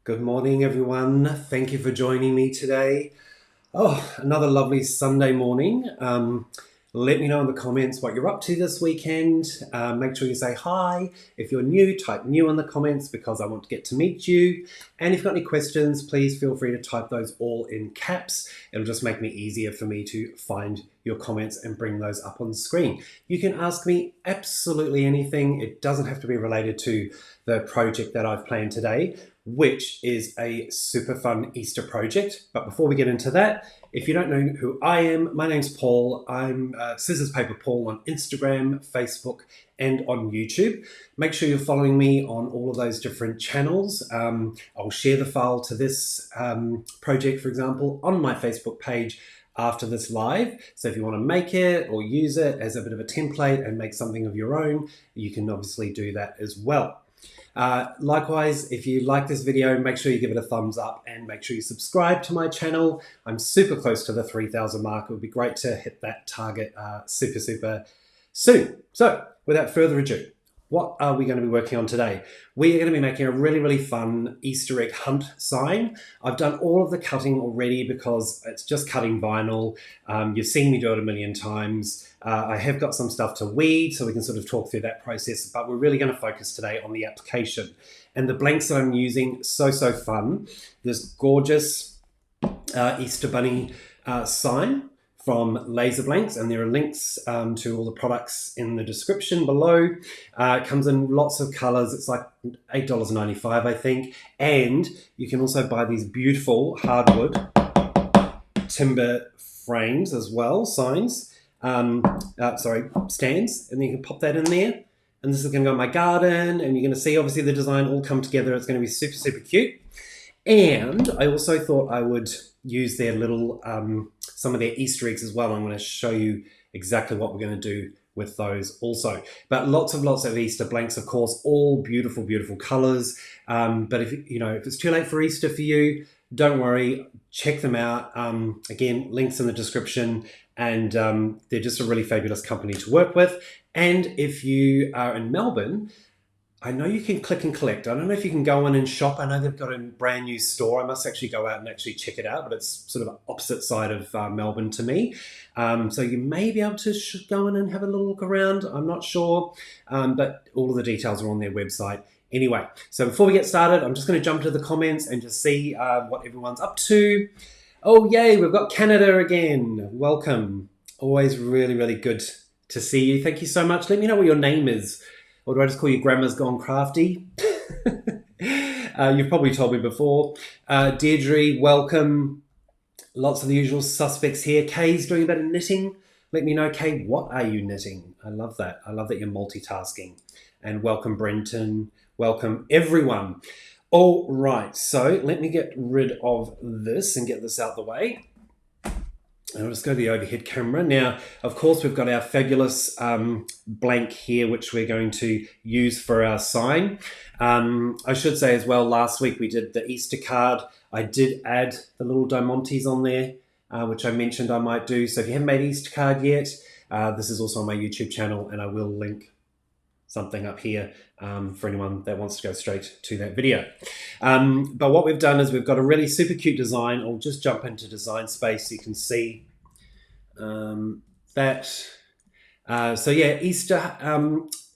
Good morning, everyone. Thank you for joining me today. Oh, another lovely Sunday morning. Let me know in the comments what you're up to this weekend. Make sure you say hi. If you're new, type new in the comments because I want to get to meet you. And if you've got any questions, please feel free to type those all in caps. It'll just make me easier for me to find your comments and bring those up on the screen. You can ask me absolutely anything. It doesn't have to be related to the project that I've planned today, which is a super fun Easter project. But before we get into that, if you don't know who I am, my name's Paul. I'm Scissors Paper Paul on Instagram, Facebook, and on YouTube. Make sure you're following me on all of those different channels. I'll share the file to this project, for example, on my Facebook page after this live. So if you want to make it or use it as a bit of a template and make something of your own, you can obviously do that as well. Likewise, if you like this video, make sure you give it a thumbs up and make sure you subscribe to my channel. I'm super close to the 3,000 mark. It would be great to hit that target super soon. So without further ado, what are we going to be working on today? We are going to be making a really fun Easter egg hunt sign. I've done all of the cutting already because it's just cutting vinyl. You've seen me do it a million times. I have got some stuff to weed, so we can sort of talk through that process, but we're really going to focus today on the application. And the blanks that I'm using, so fun. This gorgeous Easter Bunny sign from Laser Blanks, and there are links to all the products in the description below. It comes in lots of colors. It's like $8.95, I think. And you can also buy these beautiful hardwood timber frames as well, stands, and then you can pop that in there. And this is going to go in my garden, and you're going to see obviously the design all come together. It's going to be super cute. And I also thought I would use their little, some of their Easter eggs as well. I'm going to show you exactly what we're going to do with those also. But lots of Easter blanks, of course, all beautiful colors. But if it's too late for Easter for you, don't worry, check them out. Again, links in the description, and they're just a really fabulous company to work with. And if you are in Melbourne, I know you can click and collect. I don't know if you can go in and shop. I know they've got a brand new store. I must actually go out and actually check it out, but it's sort of opposite side of Melbourne to me. So you may be able to go in and have a little look around. I'm not sure, but all of the details are on their website. Anyway, so before we get started, I'm just going to jump to the comments and just see what everyone's up to. Oh, yay, we've got Canada again. Welcome. Always really good to see you. Thank you so much. Let me know what your name is. Or do I just call you Grandma's Gone Crafty? You've probably told me before. Deirdre, welcome. Lots of the usual suspects here. Kay's doing a bit of knitting. Let me know, Kay, what are you knitting? I love that. I love that you're multitasking. And welcome, Brenton. Welcome, everyone. All right, so let me get rid of this and get this out the way. And I'll just go to the overhead camera. Now, of course, we've got our fabulous blank here, which we're going to use for our sign. I should say as well, last week we did the Easter card. I did add the little diamantes on there, which I mentioned I might do. So if you haven't made Easter card yet, this is also on my YouTube channel, and I will link something up here for anyone that wants to go straight to that video. But what we've done is we've got a really super cute design. I'll just jump into design space so you can see that. So yeah, Easter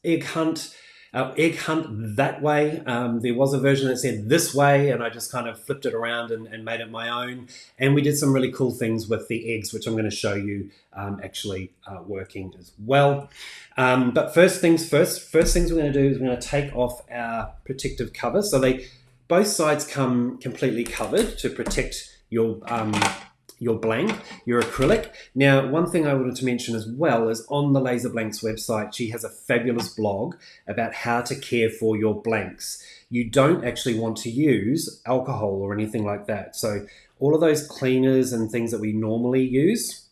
egg hunt that way. There was a version that said this way, and I just kind of flipped it around and made it my own. And we did some really cool things with the eggs, which I'm going to show you actually working as well. But first things we're going to do is we're going to take off our protective cover. So both sides come completely covered to protect your blank, your acrylic. Now, one thing I wanted to mention as well is on the Laser Blanks website, she has a fabulous blog about how to care for your blanks. You don't actually want to use alcohol or anything like that. So all of those cleaners and things that we normally use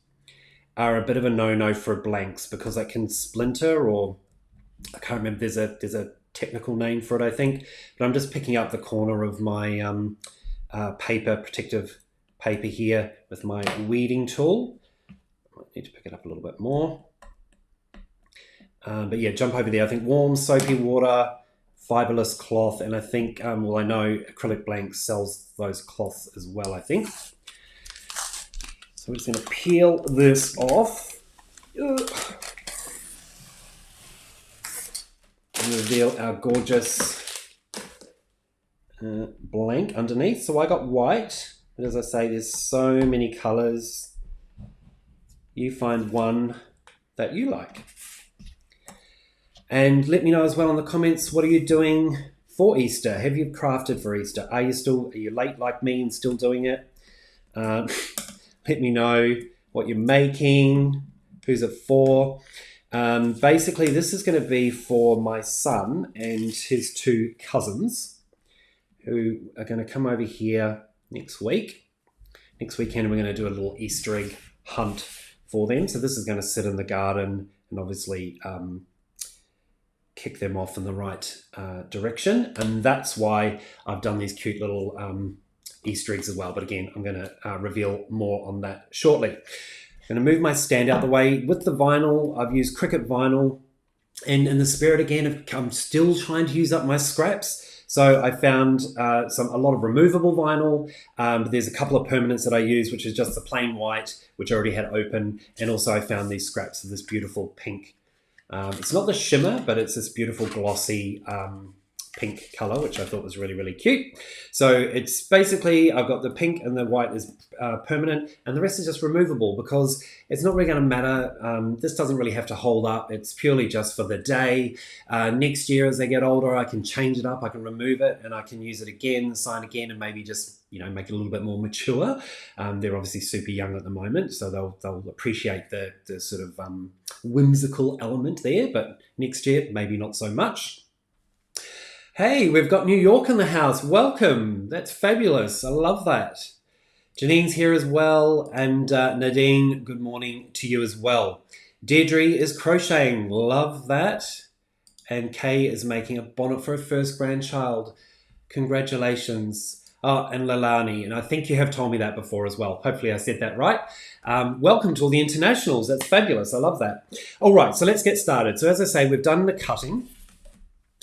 are a bit of a no-no for blanks because they can splinter, or I can't remember, there's a technical name for it, I think. But I'm just picking up the corner of my protective paper here with my weeding tool. I need to pick it up a little bit more. But yeah, jump over there. I think warm soapy water fiberless cloth, and I think, well, I know Acrylic Blank sells those cloths as well, I think. So I'm just going to peel this off. And reveal our gorgeous blank underneath. So I got white, but as I say, there's so many colors. You find one that you like. And let me know as well in the comments, what are you doing for Easter? Have you crafted for Easter? Are you late like me and still doing it? Let me know what you're making, who's it for. Basically, this is going to be for my son and his two cousins who are going to come over here next week. Next weekend, we're going to do a little Easter egg hunt for them. So this is going to sit in the garden and obviously kick them off in the right direction. And that's why I've done these cute little Easter eggs as well. But again, I'm going to reveal more on that shortly. I'm going to move my stand out the way. With the vinyl, I've used Cricut vinyl. And in the spirit again, I'm still trying to use up my scraps. So I found a lot of removable vinyl, but there's a couple of permanents that I use, which is just the plain white, which I already had open. And also I found these scraps of this beautiful pink. It's not the shimmer, but it's this beautiful glossy pink color, which I thought was really, really cute. So it's basically, I've got the pink and the white is permanent, and the rest is just removable because it's not really going to matter. This doesn't really have to hold up. It's purely just for the day. Next year, as they get older, I can change it up. I can remove it and I can use it again, sign again, and maybe just, make it a little bit more mature. They're obviously super young at the moment, so they'll appreciate the sort of whimsical element there, but next year, maybe not so much. Hey, we've got New York in the house. Welcome. That's fabulous. I love that. Janine's here as well. And Nadine, good morning to you as well. Deirdre is crocheting. Love that. And Kay is making a bonnet for her first grandchild. Congratulations. Oh, and Lalani. And I think you have told me that before as well. Hopefully I said that right. Welcome to all the internationals. That's fabulous. I love that. All right, so let's get started. So as I say, we've done the cutting.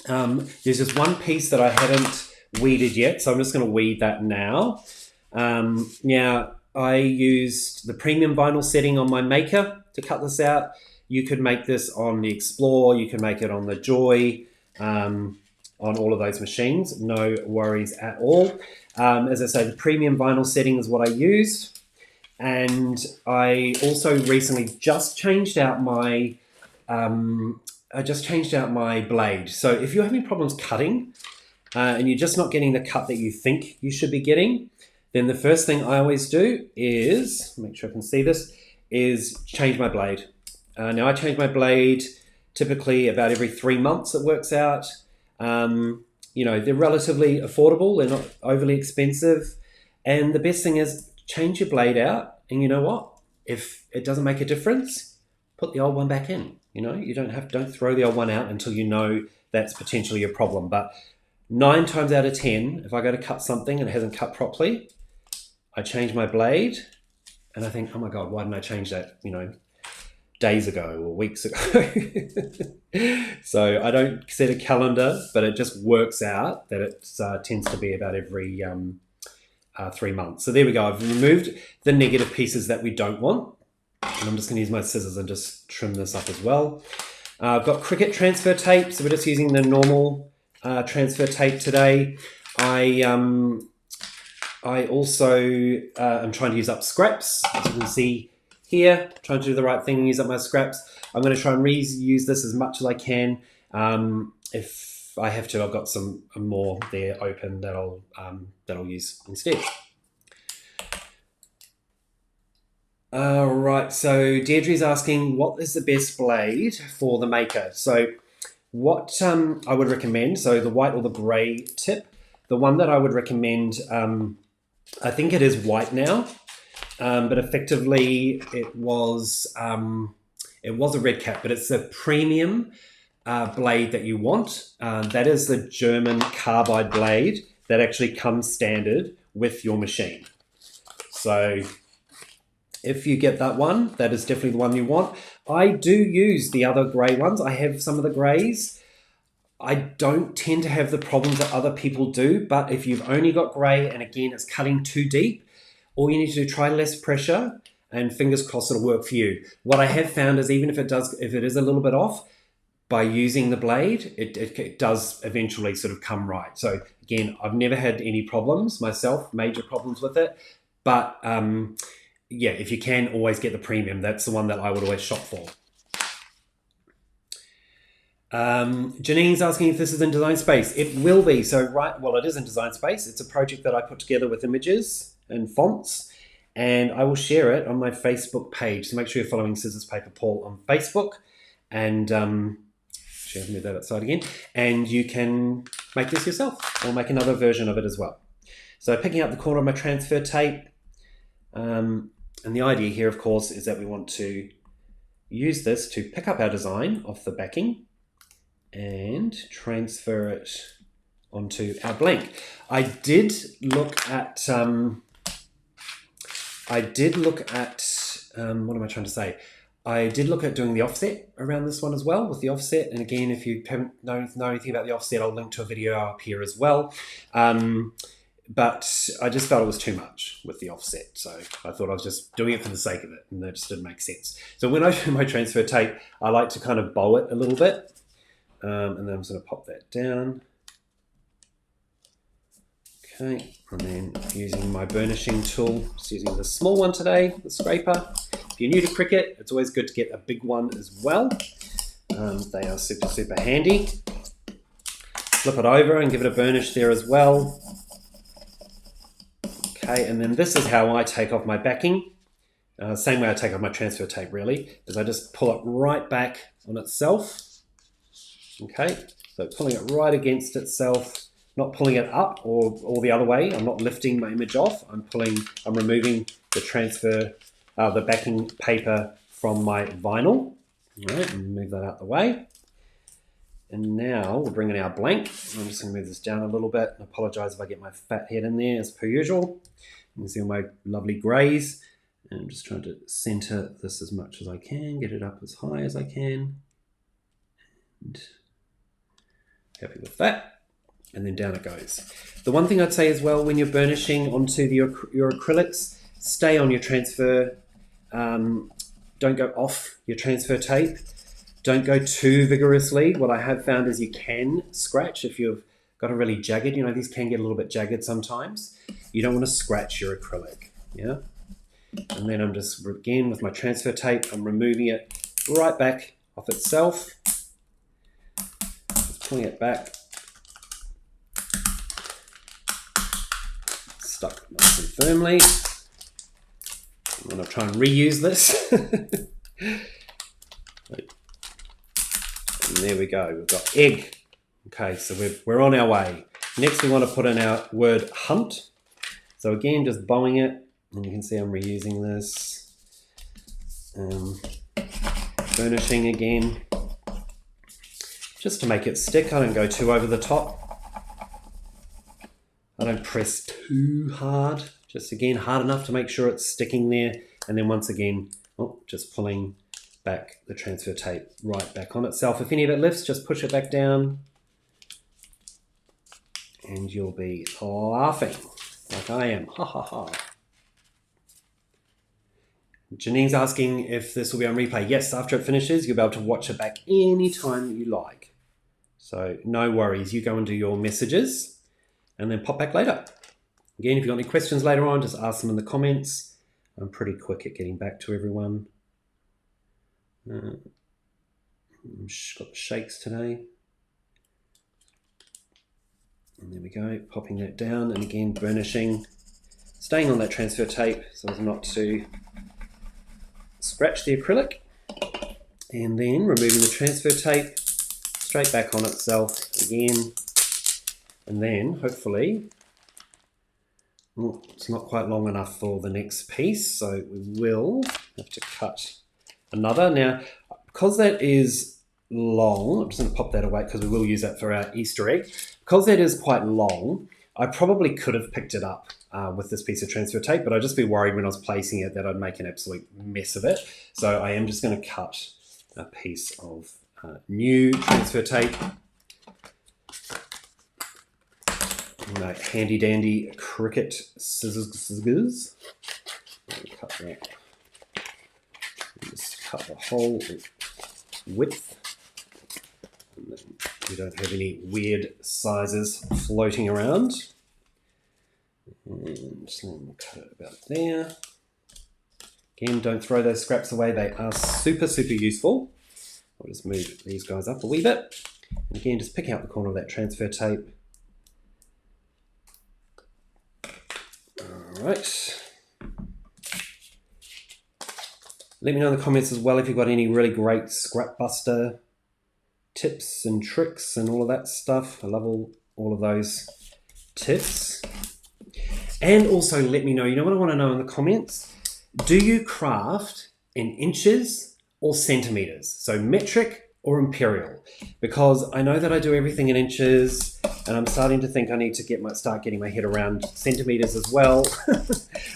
There's just one piece that I haven't weeded yet, so I'm just going to weed that now. Now, I used the premium vinyl setting on my Maker to cut this out. You could make this on the Explore, you can make it on the Joy, on all of those machines. No worries at all. As I say, the premium vinyl setting is what I used. And I also recently just changed out my blade. So if you're having problems cutting and you're just not getting the cut that you think you should be getting, then the first thing I always do is, make sure I can see this, is change my blade. Now I change my blade typically about every 3 months, it works out. They're relatively affordable. They're not overly expensive. And the best thing is change your blade out. And you know what? If it doesn't make a difference, put the old one back in. Don't throw the old one out until you know that's potentially a problem. But 9 times out of 10, if I go to cut something and it hasn't cut properly, I change my blade and I think, oh my God, why didn't I change that, days ago or weeks ago? So I don't set a calendar, but it just works out that it tends to be about every 3 months. So there we go. I've removed the negative pieces that we don't want. And I'm just going to use my scissors and just trim this up as well. I've got Cricut transfer tape, so we're just using the normal transfer tape today. I also am trying to use up scraps, as you can see here, trying to do the right thing and use up my scraps. I'm going to try and reuse this as much as I can. If I have to, I've got some more there open that I'll use instead. All right, so Deirdre's asking, what is the best blade for the Maker? So what I would recommend, so the white or the gray tip, the one that I would recommend, I think it is white now, but effectively it was a red cap, but it's the premium blade that you want. That is the German carbide blade that actually comes standard with your machine. So if you get that one, that is definitely the one you want. I do use the other grey ones. I have some of the greys. I don't tend to have the problems that other people do, but if you've only got grey and again it's cutting too deep, all you need to do, try less pressure and fingers crossed it'll work for you. What I have found is even if it is a little bit off, by using the blade, it does eventually sort of come right. So again, I've never had any problems myself, major problems with it, but yeah, if you can, always get the premium. That's the one that I would always shop for. Janine's asking if this is in Design Space. It will be. So, well, it is in Design Space. It's a project that I put together with images and fonts, and I will share it on my Facebook page. So make sure you're following Scissors Paper Paul on Facebook, and actually, I'll move that outside again, and you can make this yourself or make another version of it as well. So picking up the corner of my transfer tape, and the idea here, of course, is that we want to use this to pick up our design off the backing and transfer it onto our blank. I did look at what am I trying to say? I did look at doing the offset around this one as well with the offset. And again, if you haven't know anything about the offset, I'll link to a video up here as well. But I just felt it was too much with the offset. So I thought I was just doing it for the sake of it, and that just didn't make sense. So when I do my transfer tape, I like to kind of bow it a little bit. And then I'm just going to pop that down. Okay, and then using my burnishing tool, just using the small one today, the scraper. If you're new to Cricut, it's always good to get a big one as well. They are super, super handy. Flip it over and give it a burnish there as well. Okay, and then this is how I take off my backing. Same way I take off my transfer tape, really, is I just pull it right back on itself. Okay, so pulling it right against itself, not pulling it up or the other way. I'm not lifting my image off. I'm removing the the backing paper from my vinyl. All right, and move that out the way. And now we'll bring in our blank. I'm just going to move this down a little bit. I apologize if I get my fat head in there as per usual. You can see all my lovely greys. And I'm just trying to center this as much as I can, get it up as high as I can. And happy with that. And then down it goes. The one thing I'd say as well, when you're burnishing onto your acrylics, stay on your transfer. Don't go off your transfer tape. Don't go too vigorously. What I have found is you can scratch if you've got a really jagged, these can get a little bit jagged sometimes. You don't want to scratch your acrylic, yeah? And then I'm just, again, with my transfer tape, I'm removing it right back off itself. Just pulling it back. Stuck nice and firmly. I'm going to try and reuse this. And there we go, we've got egg. Okay, so we're on our way. Next we want to put in our word hunt. So again, just bowing it, and you can see I'm reusing this. Burnishing again, just to make it stick. I don't go too over the top. I don't press too hard, just again, hard enough to make sure it's sticking there. And then once again, just pulling back the transfer tape right back on itself. If any of it lifts, just push it back down and you'll be laughing like I am. Ha ha ha. Janine's asking if this will be on replay. Yes, after it finishes, you'll be able to watch it back anytime you like. So no worries, you go and do your messages and then pop back later. Again, if you've got any questions later on, just ask them in the comments. I'm pretty quick at getting back to everyone. Got the shakes today. And there we go, popping that down, and again burnishing, staying on that transfer tape so as not to scratch the acrylic, and then removing the transfer tape straight back on itself again, and then hopefully, it's not quite long enough for the next piece, so we will have to cut another. Now, because that is long, I'm just going to pop that away because we will use that for our Easter egg. Because that is quite long, I probably could have picked it up with this piece of transfer tape, but I'd just be worried when I was placing it that I'd make an absolute mess of it. So I am just going to cut a piece of new transfer tape My handy dandy Cricut scissors. Cut that. Just cut the whole width. And then we don't have any weird sizes floating around. And just cut it about there. Again, don't throw those scraps away. They are super, super useful. I'll just move these guys up a wee bit. And again, just pick out the corner of that transfer tape. All right. Let me know in the comments as well if you've got any really great scrap buster tips and tricks and all of that stuff. I love all of those tips. And also let me know, you know what I want to know in the comments? Do you craft in inches or centimeters? So metric or imperial? Because I know that I do everything in inches and I'm starting to think I need to start getting my head around centimeters as well.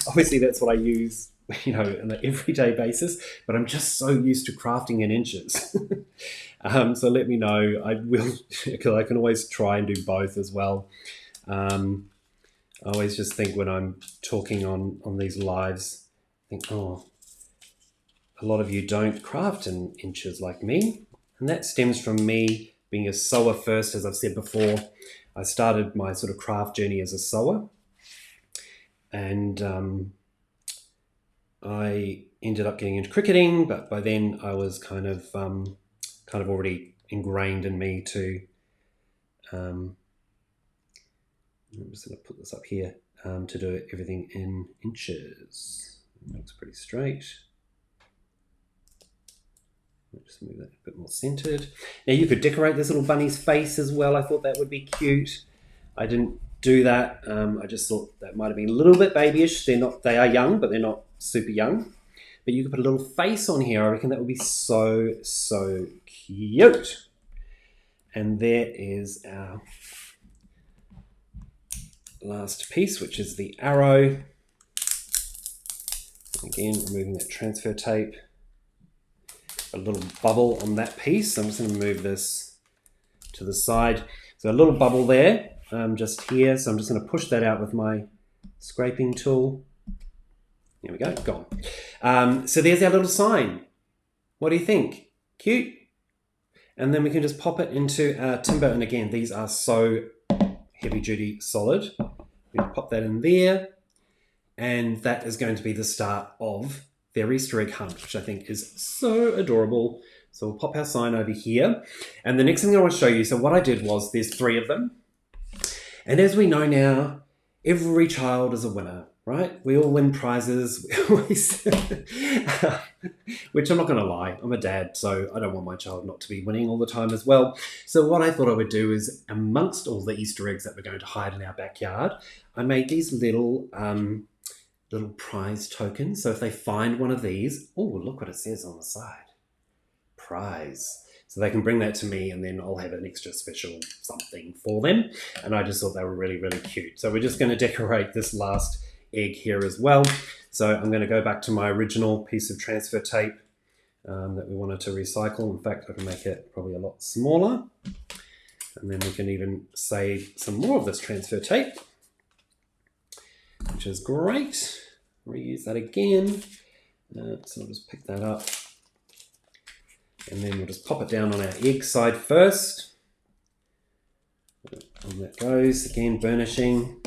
Obviously that's what I use, you know, on an everyday basis, but I'm just so used to crafting in inches. So let me know. I will, because I can always try and do both as well. I always just think when I'm talking on these lives, I think, oh, a lot of you don't craft in inches like me. And that stems from me being a sewer first, as I've said before. I started my sort of craft journey as a sewer. And I ended up getting into cricketing, but by then I was kind of already ingrained in me to, I'm just going to put this up here, to do everything in inches. It looks pretty straight. I'll just move that a bit more centered. Now you could decorate this little bunny's face as well. I thought that would be cute. I didn't do that. I just thought that might have been a little bit babyish. They are young, but they're not super young. But you could put a little face on here. I reckon that would be so, so cute. And there is our last piece, which is the arrow. Again, removing that transfer tape. A little bubble on that piece. I'm just going to move this to the side. So a little bubble there, just here. So I'm just going to push that out with my scraping tool. There we go, gone. So there's our little sign. What do you think? Cute? And then we can just pop it into our timber. And again, these are so heavy duty solid. We pop that in there. And that is going to be the start of their Easter egg hunt, which I think is so adorable. So we'll pop our sign over here. And the next thing I want to show you, so what I did was, there's 3 of them. And as we know now, every child is a winner, right? We all win prizes. Which I'm not going to lie, I'm a dad, so I don't want my child not to be winning all the time as well. So what I thought I would do is, amongst all the Easter eggs that we're going to hide in our backyard, I made these little prize tokens. So if they find one of these, oh, look what it says on the side. Prize. So they can bring that to me and then I'll have an extra special something for them. And I just thought they were really, really cute. So we're just going to decorate this last egg here as well. So I'm going to go back to my original piece of transfer tape that we wanted to recycle. In fact, I can make it probably a lot smaller. And then we can even save some more of this transfer tape, which is great. Reuse that again. So I'll just pick that up. And then we'll just pop it down on our egg side first. And that goes. Again, burnishing.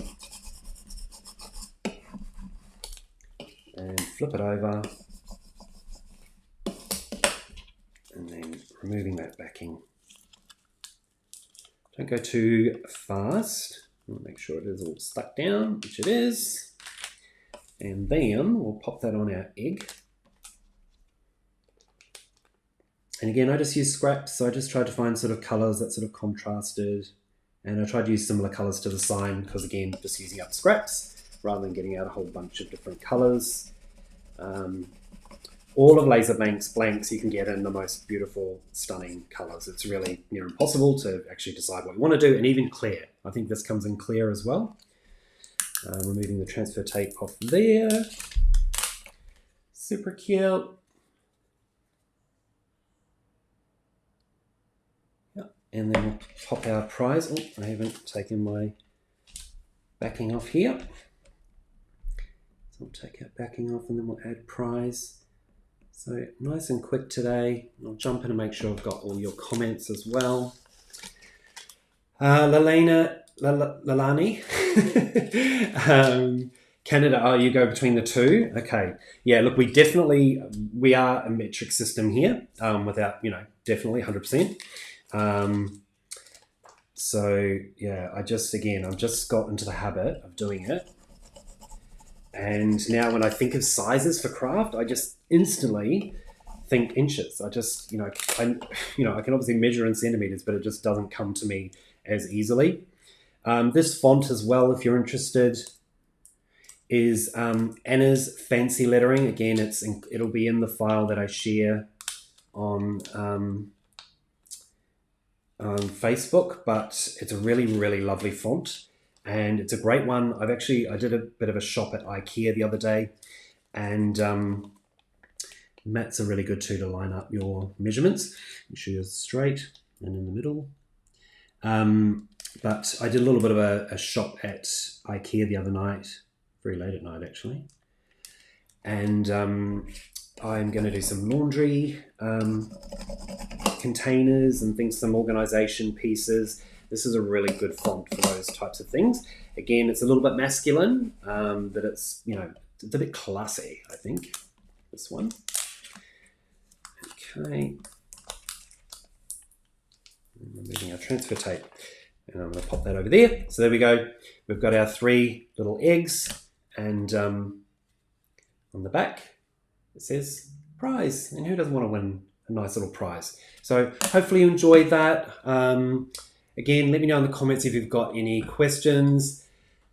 And flip it over. And then removing that backing. Don't go too fast. Make sure it is all stuck down, which it is. And then we'll pop that on our egg. And again, I just use scraps. So I just tried to find sort of colors that sort of contrasted. And I tried to use similar colors to the sign because, again, just using up scraps rather than getting out a whole bunch of different colors. All of Laser Bank's blanks you can get in the most beautiful, stunning colors. It's really near impossible to actually decide what you want to do, and even clear. I think this comes in clear as well. Removing the transfer tape off there. Super cute. Yep. And then we'll pop our prize. Oh, I haven't taken my backing off here. So we'll take our backing off and then we'll add prize. So nice and quick today. I'll jump in and make sure I've got all your comments as well. Lalani, Canada, oh, you go between the two? Okay. Yeah, look, we are a metric system here, without, definitely 100%. So yeah, I've just got into the habit of doing it. And now when I think of sizes for craft, I just instantly think inches. I just, I can obviously measure in centimeters, but it just doesn't come to me as easily. This font as well, if you're interested, is Anna's Fancy Lettering. Again, it'll be in the file that I share on Facebook, but it's a really, really lovely font. And it's a great one. I did a bit of a shop at IKEA the other day, and mattes are really good too to line up your measurements. Make sure you're straight and in the middle. But I did a little bit of a shop at IKEA the other night, very late at night actually. And I'm going to do some laundry containers and things, some organization pieces. This is a really good font for those types of things. Again, it's a little bit masculine, but it's, it's a bit classy, I think, this one. Okay. I'm moving our transfer tape. And I'm going to pop that over there. So there we go. We've got our 3 little eggs, and on the back it says prize. And who doesn't want to win a nice little prize? So hopefully you enjoyed that. Again, let me know in the comments if you've got any questions.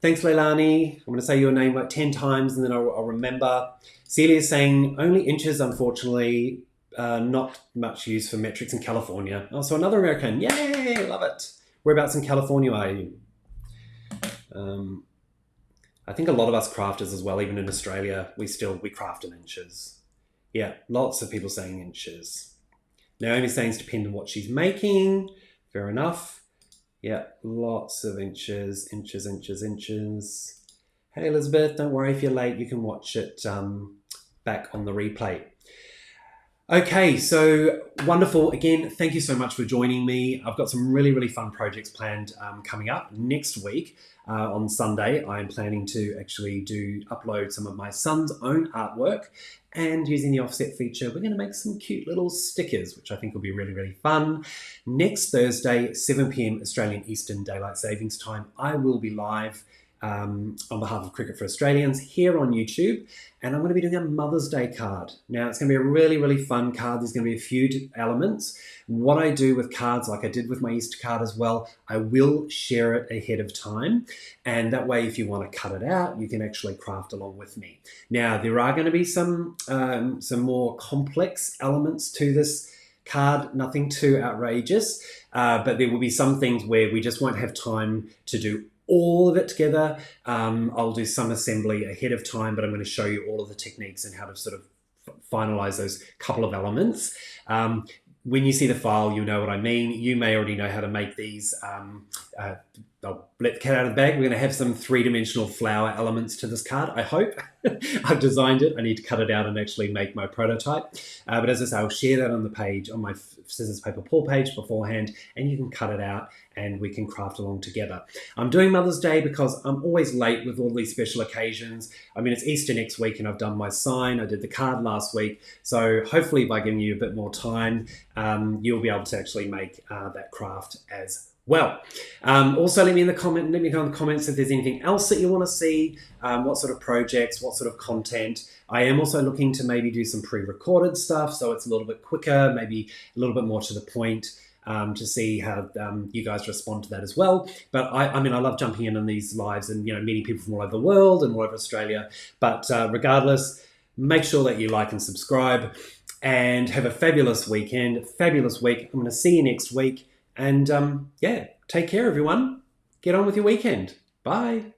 Thanks, Leilani. I'm going to say your name like 10 times and then I'll remember. Celia's saying only inches, unfortunately. Not much use for metrics in California. Oh, so another American. Yay, love it. Whereabouts in California are you? I think a lot of us crafters as well, even in Australia, we craft in inches. Yeah, lots of people saying inches. Naomi's saying it's depending on what she's making. Fair enough. Yeah, lots of inches. Hey, Elizabeth, don't worry if you're late. You can watch it back on the replay. Okay, so wonderful. Again, thank you so much for joining me. I've got some really, really fun projects planned coming up next week. On Sunday, I'm planning to actually upload some of my son's own artwork, and using the offset feature, we're going to make some cute little stickers, which I think will be really, really fun. Next Thursday, 7 p.m. Australian Eastern Daylight Savings Time, I will be live on behalf of Cricut for Australians here on YouTube, and I'm going to be doing a Mother's Day card. Now, it's going to be a really, really fun card. There's going to be a few elements. What I do with cards, like I did with my Easter card as well, I will share it ahead of time, and that way if you want to cut it out, you can actually craft along with me. Now, there are going to be some more complex elements to this card, nothing too outrageous, but there will be some things where we just won't have time to do all of it together. I'll do some assembly ahead of time, but I'm going to show you all of the techniques and how to sort of finalize those couple of elements. When you see the file, you'll know what I mean. You may already know how to make these. I'll let the cat out of the bag. We're going to have some 3-dimensional flower elements to this card, I hope. I've designed it. I need to cut it out and actually make my prototype. But as I say, I'll share that on the page, on my Scissors Paper Pull page beforehand, and you can cut it out and we can craft along together. I'm doing Mother's Day because I'm always late with all these special occasions. I mean, it's Easter next week and I've done my sign. I did the card last week. So hopefully by giving you a bit more time, you'll be able to actually make that craft as well. Also, let me know in the comments if there's anything else that you want to see, what sort of projects, what sort of content. I am also looking to maybe do some pre-recorded stuff, so it's a little bit quicker, maybe a little bit more to the point, to see how you guys respond to that as well. But I mean, I love jumping in on these lives and meeting people from all over the world and all over Australia. But regardless, make sure that you like and subscribe, and have a fabulous weekend, fabulous week. I'm going to see you next week. And yeah, take care, everyone. Get on with your weekend. Bye.